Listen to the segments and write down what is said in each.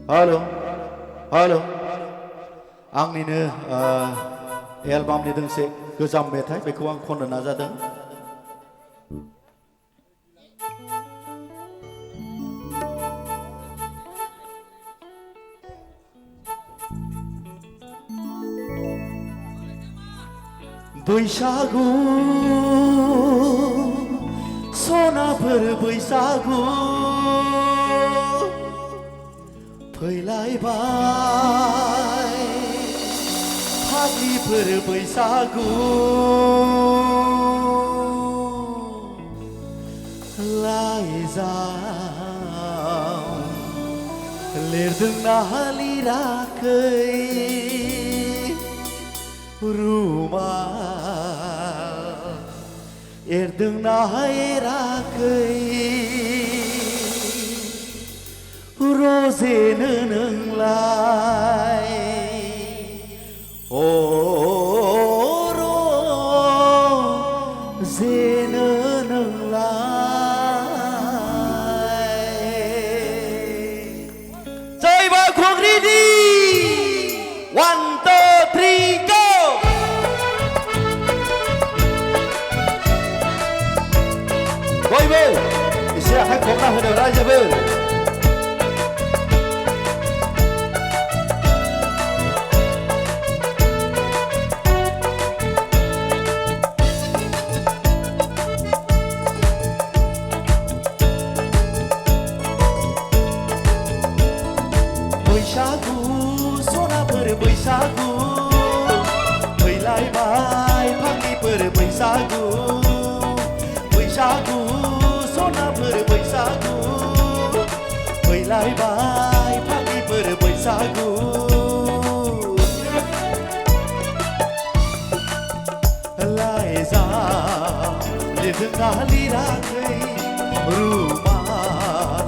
Hello hello आंनिनो एलबामनि दोंसे गोजाम मेथाइ बेखौ आं खननो नाजादों। बैसागु सनाफोर बैसागु फैलायबाय फाग्लिफोर बैसागु लाइजाम लिरदोंना लिराखै रुमाल एरदोंना एराखै रजेनो नोंलाय अ रजेनो नोंलाय जय बाख्रि 1 2 3 go बयबो एसे आखाइ खबना होदो रायजोबो बैसागु सनाफोर बैसागु फैलायबाय फाग्लिफोर बैसागु बैसागु सनाफोर बैसागु फैलायबाय फाग्लिफोर बैसागु लाइजाम लिरदोंना लिराखै रुमाल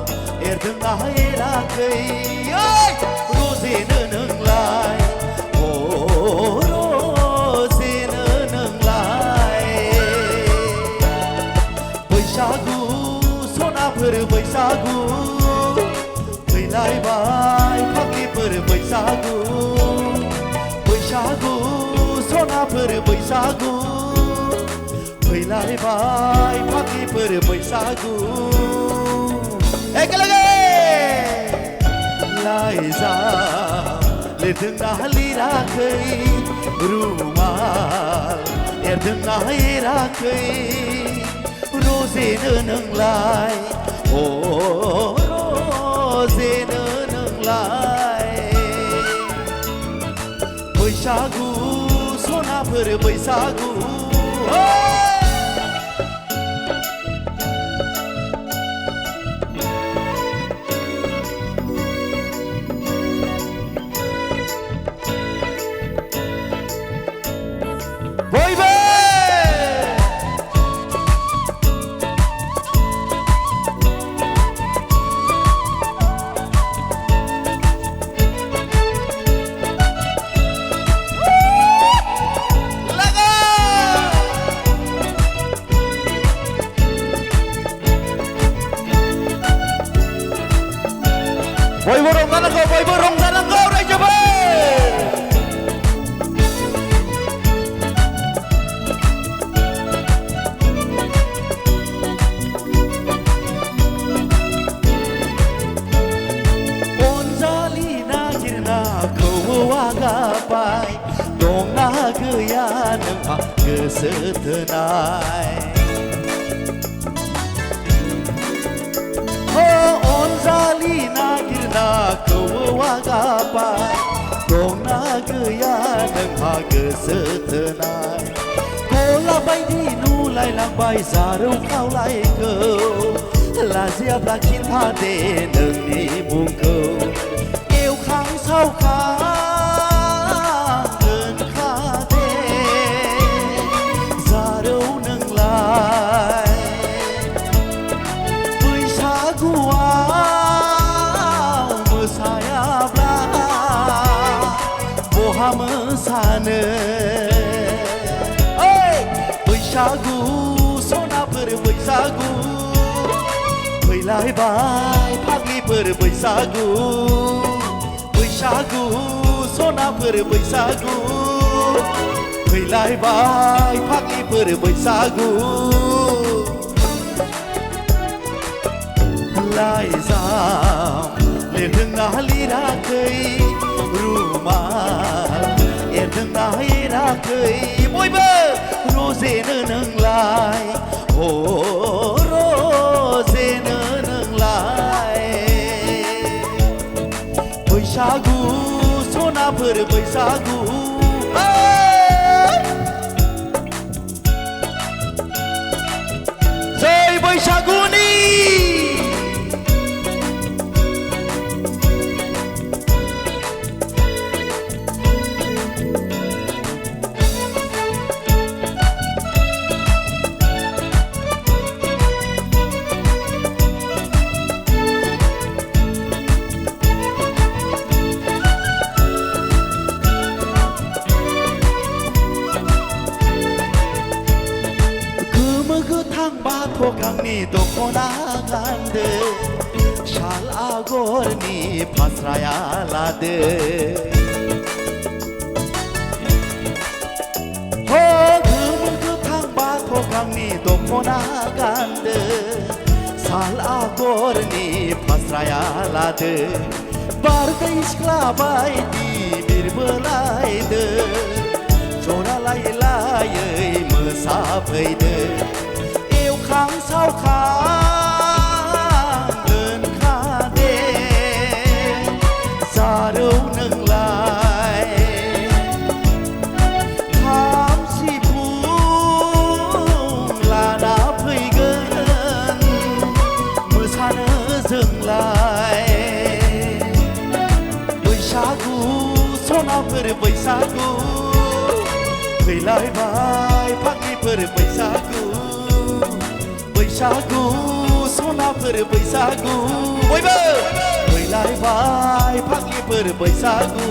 एरदोंना एराखै रजेनो नोंलाय अ रजेनो नोंलाय बैसागु सनाफोर बैसागु फैलायबाय फाग्लिफोर बैसागु बैसागु सनाफोर बैसागु फैलायबाय फाग्लिफोर बैसागु एकेलगे लाइजाम लिरदोंना लिराखै रुमाल एरदोंना एराखै रजेनो नोंलाय अ रजेनो नोंलाय बैसागु सनाफोर बैसागु बयबो बयबो रंजानांगौ रायजोफोर गाबाय दंना गैया नोंहा गोसो थोनाय अनजालि नागिरना खौवौआ गाबाय दंना गैया नोंहा गोसो थोनाय गला बायदि नुलायलांबाय जारौ खावलायखौ लाजियाब्ला खिन्थादे नोंनि मुंखौ एवखां सावखां मोसानो बैसागु सनाफोर बैसागु फैलायबाय फाग्लिफोर बैसागु बैसागु सनाफोर बैसागु फैलायबाय फाग्लिफोर बैसागु लाइजाम लिरदोंना लिराखै रुमाल एरदोंना एराखै बयबो रजेनो नोंलाय अ रजेनो नोंलाय बैसागु सनाफोर बैसागु जै बैसागुनि बाथ'गांनि दख'ना गानदो साल आगरनि फास्राया लादो हो गोमो गोथां बाथ'गांनि दख'ना गानदो साल आगरनि फास्राया लादो बारदै सिख्ला बायदि बिरबोलायदो जरा लायै लायै मोसाफैदो खां सावखां दोनखादे जारौ नोंलाय खाम सिफुं लाना फैगोन मोसानो जोंलाय बैसागु सनाफोर बैसागु फैलायबाय फाग्लिफोर बैसागु बैसागु सनाफोर बैसागु बयबो फैलायबाय फाग्लिफोर बैसागु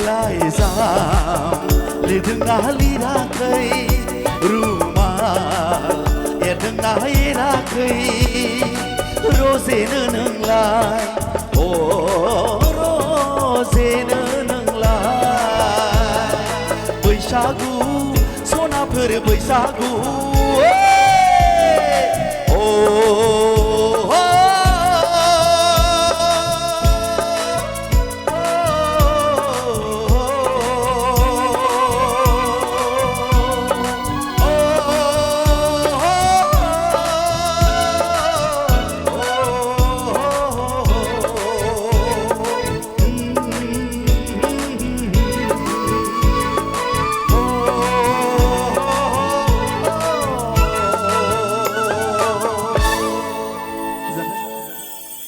लाइजाम लिरदोंना लिराखै रुमाल एरदोंना एराखै रजेनो नोंलाय अ रजेनो नोंलाय बैसागु सनाफोर बैसागु